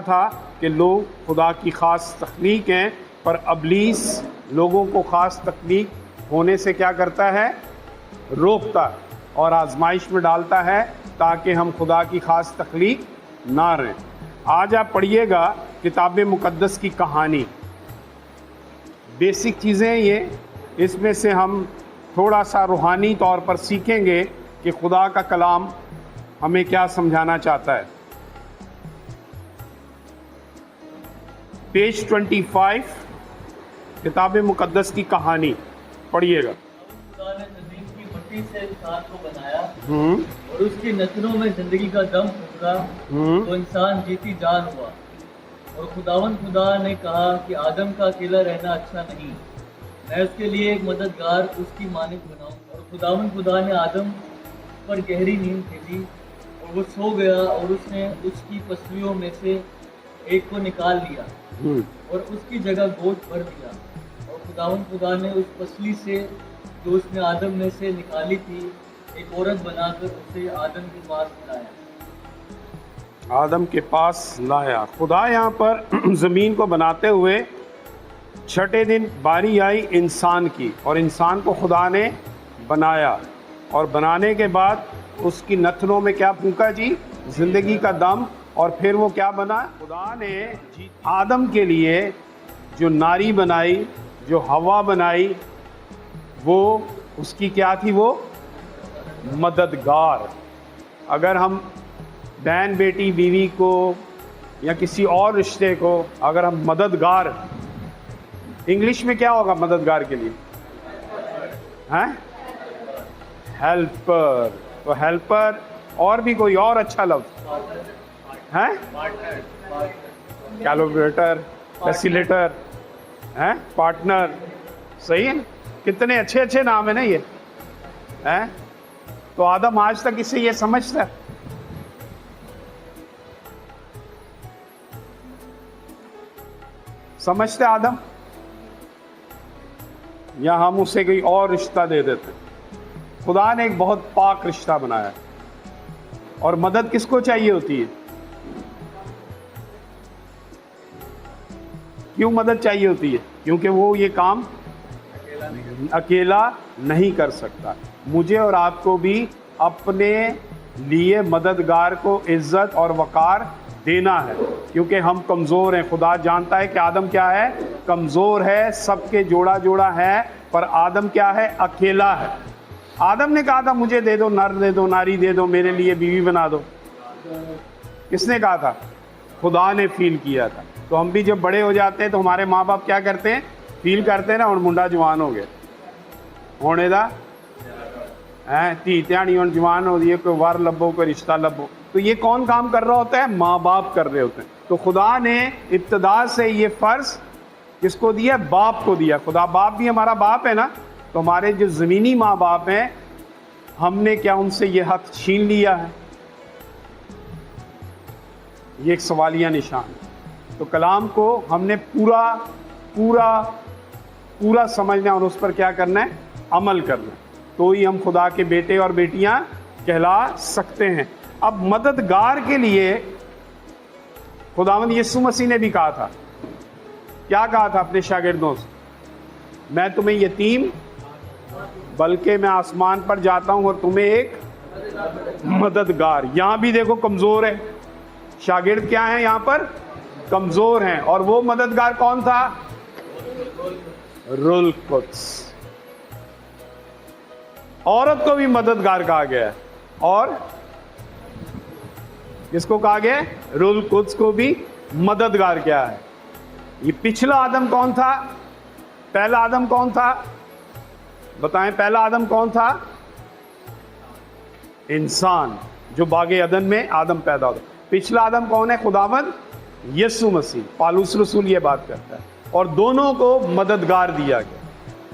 था कि लोग खुदा की ख़ास तख्लीक हैं, पर अबलीस लोगों को ख़ास तख्लीक होने से क्या करता है, रोकता और आजमाइश में डालता है ताकि हम खुदा की ख़ास तख्लीक ना रहें। आज आप पढ़िएगा किताब मुक़द्दस की कहानी, बेसिक चीज़ें ये, इसमें से हम थोड़ा सा रूहानी तौर पर सीखेंगे कि खुदा का कलाम हमें क्या समझाना चाहता है। पेज 25 किताब मुक़द्दस की कहानी पढ़िएगा। खुदा ने ज़मीन की मिट्टी से इंसान को बनाया और उसकी नथनों में जिंदगी का दम फूंका तो इंसान जीती जान हुआ। और खुदा ने कहा कि आदम का अकेला रहना अच्छा नहीं, मैं उसके लिए एक मददगार उसकी मानिंद बनाऊं। और खुदा ने आदम पर गहरी नींद भेजी और वो सो गया और उसने उसकी पसलियों में से एक को निकाल लिया और उसकी जगह गोश्त भर दिया। और खुदा ने उस पसली से जो उसने आदम में से निकाली थी एक औरत बनाकर उसे आदम के पास लाया। आदम के पास लाया। खुदा यहाँ पर ज़मीन को बनाते हुए छठे दिन बारी आई इंसान की, और इंसान को खुदा ने बनाया, और बनाने के बाद उसकी नथनों में क्या फूंका जी, ज़िंदगी का दम। और फिर वो क्या बना, खुदा ने आदम के लिए जो नारी बनाई, जो हवा बनाई, वो उसकी क्या थी, वो मददगार। अगर हम बहन बेटी बीवी को या किसी और रिश्ते को अगर हम मददगार, इंग्लिश में क्या होगा मददगार के लिए, हैं, हेल्पर। तो हेल्पर और भी कोई और अच्छा लफ्ज़ है, कैलोब्रेटर, फैसिलेटर, हैं, पार्टनर, सही है। कितने अच्छे अच्छे नाम है ना ये, हैं। तो आदम आज तक इसे ये समझता है। समझते आदम, या हम उसे कोई और रिश्ता दे देते। खुदा ने एक बहुत पाक रिश्ता बनाया, और मदद किसको चाहिए होती है, क्यों मदद चाहिए होती है, क्योंकि वो ये काम अकेला नहीं कर सकता। मुझे और आपको भी अपने लिए मददगार को इज्जत और वकार देना है, क्योंकि हम कमज़ोर हैं। खुदा जानता है कि आदम क्या है, कमज़ोर है, सबके जोड़ा जोड़ा है, पर आदम क्या है, अकेला है। आदम ने कहा था मुझे दे दो, नर दे दो, नारी दे दो, मेरे लिए बीवी बना दो। किसने कहा था, खुदा ने फील किया था। तो हम भी जब बड़े हो जाते हैं तो हमारे माँ बाप क्या करते हैं, फील करते हैं ना, और मुंडा जवान हो गया होने दा है, धी ध्यानी और जवान हो गई, कोई वार लभो, कोई रिश्ता लभो। तो ये कौन काम कर रहा होता है, माँ बाप कर रहे होते हैं। तो खुदा ने इब्तदा से ये फ़र्ज किसको दिया, बाप को दिया। खुदा बाप भी हमारा बाप है ना। तो हमारे जो ज़मीनी माँ बाप हैं, हमने क्या उनसे ये हक छीन लिया है, ये एक सवालिया निशान है। तो कलाम को हमने पूरा पूरा पूरा समझना है और उस पर क्या करना है, अमल करना है, तो ही हम खुदा के बेटे और बेटियां कहला सकते हैं। अब मददगार के लिए खुदावंद यीशु मसीह ने भी कहा था, क्या कहा था अपने शागिर्दों से, मैं तुम्हें यतीम, बल्कि मैं आसमान पर जाता हूं और तुम्हें एक मददगार। यहां भी देखो कमजोर है, शागिर्द क्या है यहां पर, कमजोर हैं। और वो मददगार कौन था, रूहुल कुद्स। औरत को भी मददगार कहा गया है, और किसको कहा गया है, रूहुल कुद्स को भी मददगार क्या है। ये पिछला आदम कौन था, पहला आदम कौन था, बताएं, पहला आदम कौन था, इंसान, जो बागे अदन में आदम पैदा होता। पिछला आदम कौन है, खुदावंद यीशु मसीह। पालूस रसूल ये बात करता है। और दोनों को मददगार दिया गया,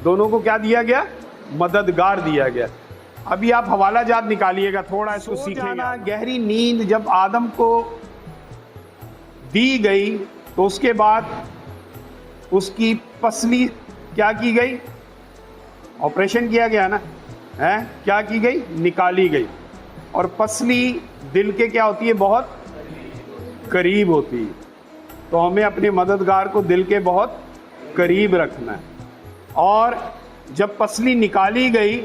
दोनों को क्या दिया गया, मददगार दिया गया। अभी आप हवाला जात निकालिएगा, थोड़ा इसको सीखेंगे। गहरी नींद जब आदम को दी गई तो उसके बाद उसकी पसली क्या की गई, ऑपरेशन किया गया ना, है क्या की गई, निकाली गई। और पसली दिल के क्या होती है, बहुत करीब होती है। तो हमें अपने मददगार को दिल के बहुत करीब रखना है। और जब पसली निकाली गई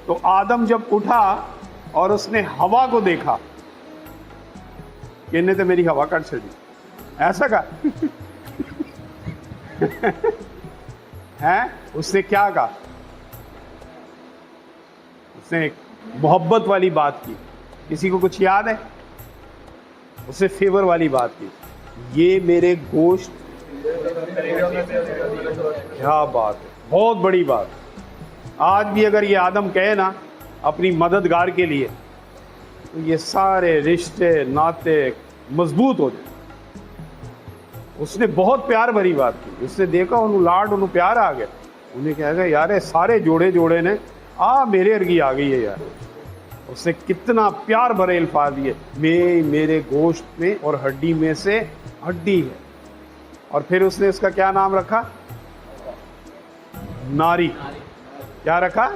तो आदम जब उठा और उसने हवा को देखा कि इन्हें तो मेरी हवा कट छड़ी, ऐसा कहा है। उसने क्या कहा? उसने एक मोहब्बत वाली बात की। किसी को कुछ याद है? उसने फेवर वाली बात की, ये मेरे गोश्त। क्या बात है, बहुत बड़ी बात। आज भी अगर ये आदम कहे ना अपनी मददगार के लिए, तो ये सारे रिश्ते नाते मजबूत हो जाए। उसने बहुत प्यार भरी बात की। उसने देखा उन्होंने लाड, उन्होंने प्यार आ गया। उन्हें कहा गया यार सारे जोड़े ने मेरे अर्गी आ गई है यार। उसने कितना प्यार भरे अल्फाज दिए, मेरे गोश्त में और हड्डी में से हड्डी है। और फिर उसने इसका क्या नाम रखा? नारी। क्या रखा?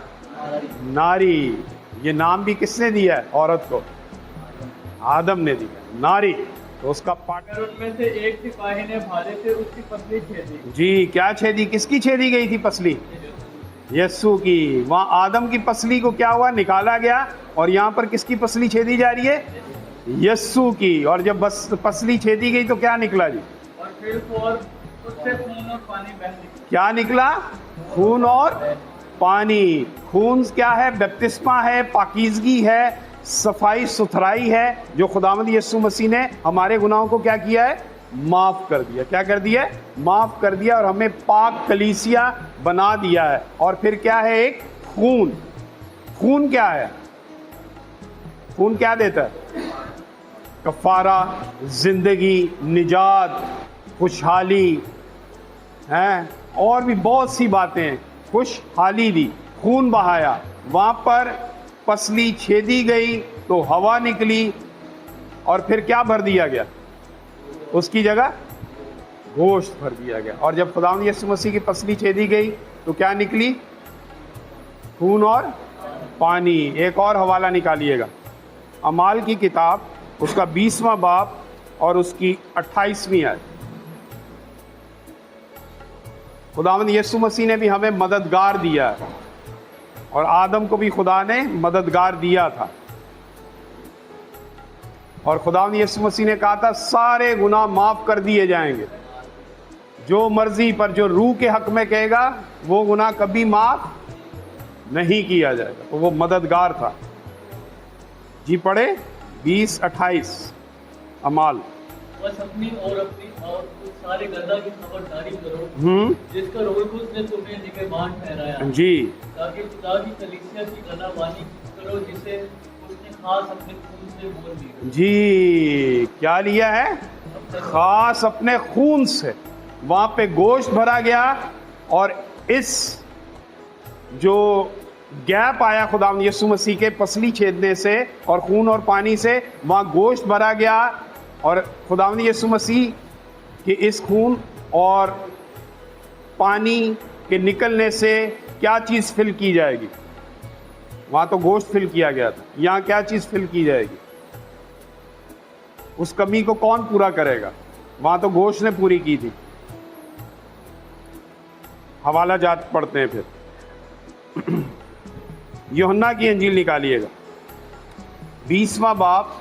नारी। ये नाम भी किसने दिया है? औरत को आदम ने दिया, नारी। तो उसका अगर उनमें से एक सिपाही ने भाले से उसकी पसली छेदी। जी, क्या छेदी? किसकी छेदी गई थी पसली? यस्सु की। वहां आदम की पसली को क्या हुआ? निकाला गया। और यहाँ पर किसकी पसली छेदी जा रही है? यस्सु की। और जब बस पसली छेदी गई तो क्या निकला जी? और फिर उससे खून और पानी बह निकला। क्या निकला? खून और पानी। खून क्या है? बपतिस्मा है, पाकीज़गी है, सफाई सुथराई है, जो खुदावंद यीशु मसीह ने हमारे गुनाहों को क्या किया है? माफ कर दिया। क्या कर दिया? माफ कर दिया और हमें पाक कलीसिया बना दिया है। और फिर क्या है? एक खून। खून क्या है? खून क्या देता है? कफारा, जिंदगी, निजात, खुशहाली है, और भी बहुत सी बातें। खुशहाली दी, खून बहाया। वहां पर पसली छेदी गई तो हवा निकली। और फिर क्या भर दिया गया? उसकी जगह गोश्त भर दिया गया। और जब खुदावंद यीशु मसीह की पसली छेदी गई तो क्या निकली? खून और पानी। एक और हवाला निकालिएगा, अमाल की किताब, उसका 20वां बाब और उसकी 28वीं आयत। खुदावंद यीशु मसीह ने भी हमें मददगार दिया है, और आदम को भी खुदा ने मददगार दिया था। और खुदावंद यीशु मसीह ने कहा था सारे गुनाह माफ कर दिए जाएंगे। जो मर्जी पर जो रूह के हक में कहेगा वो गुनाह कभी माफ नहीं किया जाएगा। तो वो मददगार था जी। पढ़े 20-28 अमाल। बस अपनी और उस सारे गंदा की खबरदारी करो जिसका रोल ने तुम्हें निगहबान ठहराया जी, ताकि खुदा की कलीसिया की गनावानी करो जिसे उसने खास अपने खून से मोल लिया। जी, क्या लिया है? खास अपने खून से। वहां पे गोश्त भरा गया, और इस जो गैप आया खुदावंद यीशु मसीह के पसली छेदने से और खून और पानी से, वहां गोश्त भरा गया। और खुदावंद यीशु मसीह के इस खून और पानी के निकलने से क्या चीज़ फिल की जाएगी? वहां तो गोश्त फिल किया गया था, यहाँ क्या चीज़ फिल की जाएगी? उस कमी को कौन पूरा करेगा? वहां तो गोश्त ने पूरी की थी। हवाला जात पढ़ते हैं फिर। यूहन्ना की इंजील निकालिएगा, 20वां बाब।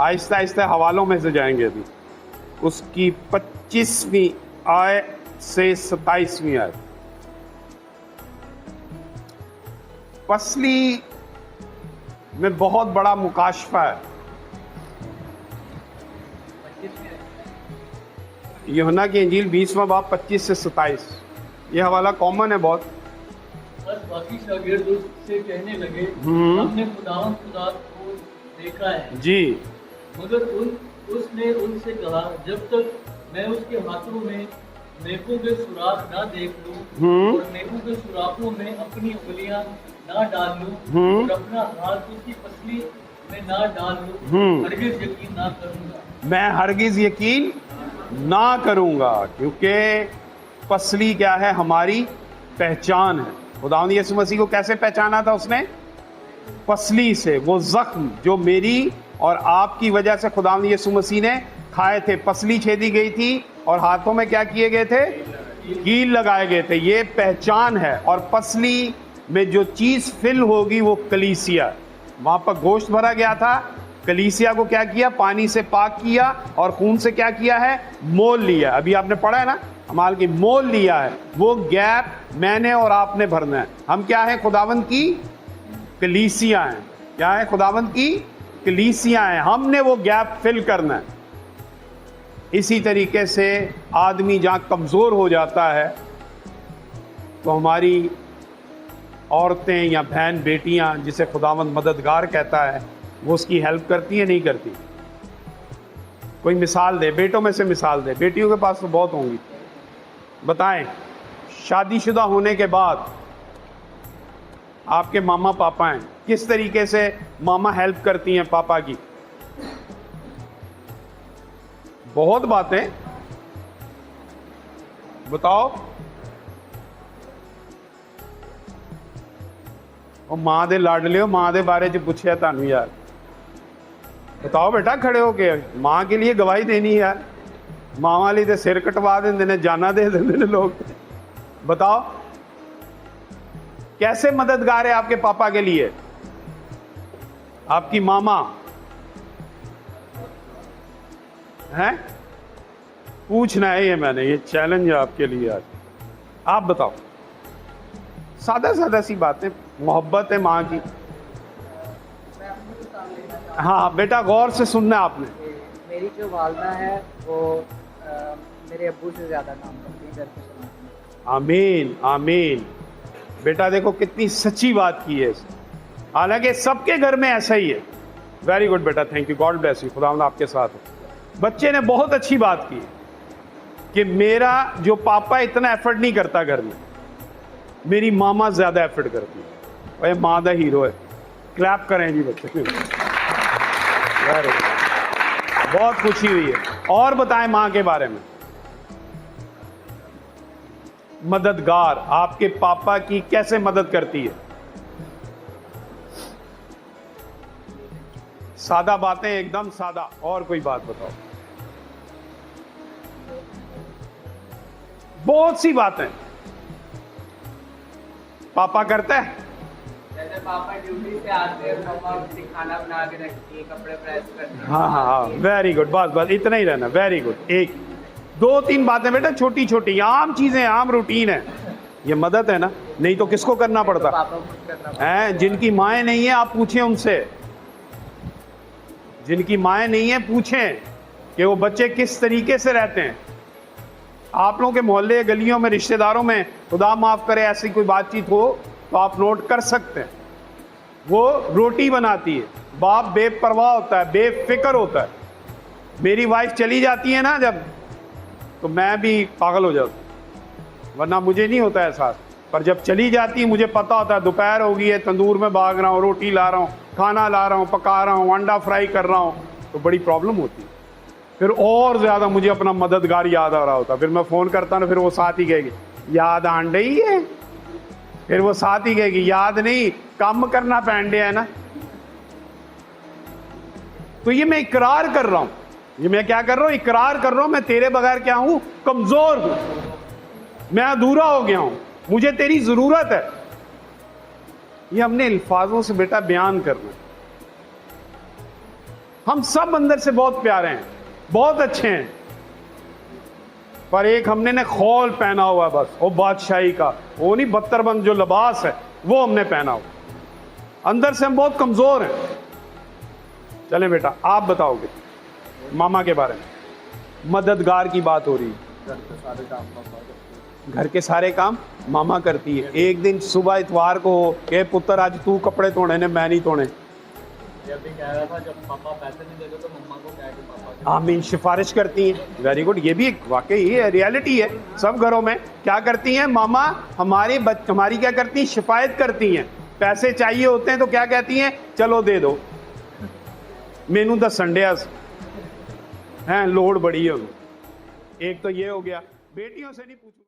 आहिस्ता आहिस्ता हवालों में से जाएंगे अभी। उसकी 25वीं आयत से 27वीं आयत। पसली में बहुत बड़ा मुकाशफा है। यूहन्ना की इंजील 20वां बाब 25 से 27। ये हवाला कॉमन है बहुत। बस बाकी शागिर्द उससे कहने लगे हमने खुदावंद खुदा को देखा है जी। मगर उसने उनसे कहा जब तक मैं उसके हाथों में मेखों के सुराख ना देख लूं और मेखों के सुराखों में अपनी उंगलियां ना डाल लूं और अपना हाथ उसकी पसली में ना डाल लूं, हरगिज यकीन ना करूंगा। मैं हरगिज यकीन ना करूंगा, क्योंकि पसली क्या है? हमारी पहचान है। खुदावंद यीशु मसीह को कैसे पहचाना था उसने? पसली से। वो जख्म जो मेरी और आपकी वजह से खुदावंद यीशु मसीह ने खाए थे, पसली छेदी गई थी और हाथों में क्या किए गए थे? कील लगाए गए थे। ये पहचान है। और पसली में जो चीज़ फिल होगी वो कलीसिया। वहाँ पर गोश्त भरा गया था, कलीसिया को क्या किया? पानी से पाक किया और खून से क्या किया है? मोल लिया। अभी आपने पढ़ा है ना, अमाल की मोल लिया है। वो गैप मैंने और आपने भरना है। हम क्या है? खुदावंद की कलीसिया हैं। क्या है? खुदावंद की कलीसिया हैं। हमने वो गैप फिल करना है। इसी तरीके से आदमी जहाँ कमज़ोर हो जाता है तो हमारी औरतें या बहन बेटियाँ, जिसे खुदावंद मददगार कहता है, वो उसकी हेल्प करती है, नहीं करती? कोई मिसाल दे, बेटों में से मिसाल दे। बेटियों के पास तो बहुत होंगी। बताएं, शादीशुदा होने के बाद आपके मामा पापा हैं, किस तरीके से मामा हेल्प करती हैं पापा की? बहुत बातें बताओ। और मां दे लाडले हो, मां दे बारे च पूछया तानू यार। बताओ बेटा, खड़े हो के मां के लिए गवाही देनी है यार। मां वाली तो सिर कटवा देंदे ने, जाना दे देंदे ने लोग। बताओ कैसे मददगार है आपके पापा के लिए आपकी मामा? हैं? पूछना है ये मैंने, ये चैलेंज है आपके लिए आज। आप बताओ, सादा सादा सी बातें, मोहब्बत है माँ की। हाँ बेटा, गौर से सुनना है आपने। मेरी जो वालदा है वो मेरे अब्बू से ज़्यादा काम करती है घर पे समाज में। आमीन आमीन। बेटा देखो कितनी सच्ची बात की है। हालांकि सबके घर में ऐसा ही है। वेरी गुड बेटा, thank you, God bless you, खुदा आपके साथ हो। बच्चे ने बहुत अच्छी बात की कि मेरा जो पापा इतना एफर्ट नहीं करता घर में, मेरी मामा ज़्यादा एफर्ट करती है। और ये माँ दा हीरो है। क्लैप करें जी बच्चे। वेरी गुड, बहुत खुशी हुई है। और बताएं माँ के बारे में। मददगार आपके पापा की कैसे मदद करती है? सादा बातें, एकदम सादा। और कोई बात बताओ। बहुत सी बातें पापा करते हैं। जैसे पापा ड्यूटी से आते हैं, पापा उनसे खाना बना के रखती है, कपड़े प्रेस करती है। हाँ हाँ हाँ, वेरी गुड, बस बस इतना ही रहना। Very good. एक दो तीन बातें बेटा, छोटी छोटी आम चीजें, आम रूटीन है। ये मदद है ना, नहीं तो किसको करना पड़ता पापा कुछ करना है? जिनकी माएँ नहीं है आप पूछें उनसे। जिनकी माएँ नहीं है पूछें कि वो बच्चे किस तरीके से रहते हैं। आप लोगों के मोहल्ले गलियों में, रिश्तेदारों में, खुदा माफ करे ऐसी कोई बातचीत हो तो आप नोट कर सकते हैं। वो रोटी बनाती है, बाप बेपरवाह होता है, बेफिक्र होता है। मेरी वाइफ चली जाती है ना जब, तो मैं भी पागल हो जाता हूँ, वरना मुझे नहीं होता एहसास। पर जब चली जाती है मुझे पता होता है दोपहर हो गई है, तंदूर में भाग रहा हूँ, रोटी ला रहा हूँ, खाना ला रहा हूँ, पका रहा हूँ, अंडा फ्राई कर रहा हूँ, तो बड़ी प्रॉब्लम होती है। फिर और ज़्यादा मुझे अपना मददगार याद आ रहा होता। फिर मैं फ़ोन करता हूँ, फिर वो साथ ही कहेगी याद आन रही है। फिर वो साथ ही कहेगी याद नहीं, काम करना पैन है ना। तो ये मैं इकरार कर रहा हूँ, ये मैं क्या कर रहा हूँ? इकरार कर रहा हूँ, मैं तेरे बगैर क्या हूँ? कमज़ोर हूँ, मैं अधूरा हो गया हूँ, मुझे तेरी ज़रूरत है। ये हमने अल्फाजों से बेटा बयान करना। हम सब अंदर से बहुत प्यारे हैं, बहुत अच्छे हैं, पर एक हमने ने खौल पहना हुआ है बस, वो बादशाही का, वो नहीं बत्तरबंद जो लिबास है वो हमने पहना हुआ। अंदर से हम बहुत कमज़ोर हैं। चलें बेटा, आप बताओगे मामा के बारे में। मददगार की बात हो रही है। घर के सारे काम मामा करती है। एक दिन सुबह इतवार को के पुत्र आज तू कपड़े धोने ने, मैं नहीं धोने। अभी कह रहा था जब पापा पैसे नहीं देते तो मम्मा को कह के पापा आमीन, सिफारिश करती हैं। वेरी गुड, ये भी एक वाकई है, रियलिटी है। सब घरों में क्या करती हैं मामा? हमारी क्या करती हैं? शिफायत करती हैं। पैसे चाहिए होते हैं तो क्या कहती हैं? चलो दे दो, मेनू द संडेस हैं, लोड बड़ी है। एक तो ये हो गया। बेटियों से नहीं पूछो।